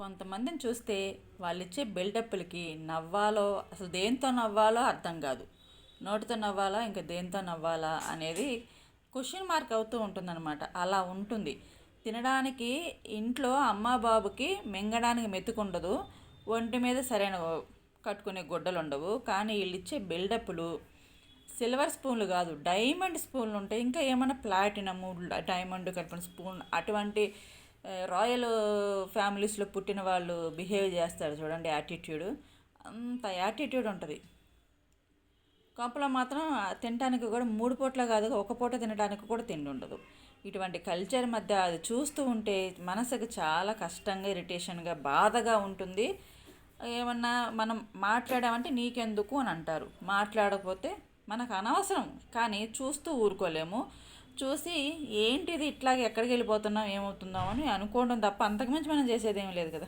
కొంతమందిని చూస్తే వాళ్ళిచ్చే బిల్డప్లకి నవ్వాలో అసలు దేంతో నవ్వాలో అర్థం కాదు. నోటితో నవ్వాలా ఇంకా దేంతో నవ్వాలా అనేది క్వశ్చన్ మార్క్ అవుతూ ఉంటుందన్నమాట. అలా ఉంటుంది. తినడానికి ఇంట్లో అమ్మ బాబుకి మింగడానికి మెతుకుండదు, ఒంటి మీద సరైన కట్టుకునే గుడ్డలు ఉండవు. కానీ వీళ్ళు ఇచ్చే బిల్డప్లు సిల్వర్ స్పూన్లు కాదు, డైమండ్ స్పూన్లు ఉంటాయి. ఇంకా ఏమైనా ప్లాటినము డైమండ్ కలిపిన స్పూన్ అటువంటి రాయల్ ఫ్యామిలీస్లో పుట్టిన వాళ్ళు బిహేవ్ చేస్తారు చూడండి, యాటిట్యూడ్. అంత యాటిట్యూడ్ ఉంటుంది. కొంపలో మాత్రం తినడానికి కూడా 3 పూట్ల కాదు, ఒక పూట తినడానికి కూడా తిండి ఉండదు. ఇటువంటి కల్చర్ మధ్య అది చూస్తూ ఉంటే మనసుకు చాలా కష్టంగా, ఇరిటేషన్గా, బాధగా ఉంటుంది. ఏమన్నా మనం మాట్లాడామంటే నీకెందుకు అని అంటారు, మాట్లాడకపోతే మనకు అనవసరం. కానీ చూస్తూ ఊరుకోలేము. చూసి ఏంటిది ఇట్లాగే ఎక్కడికి వెళ్ళిపోతున్నాం ఏమవుతుందాం అని అనుకోవడం తప్ప అంతకుమించి మనం చేసేది ఏమీ లేదు కదా.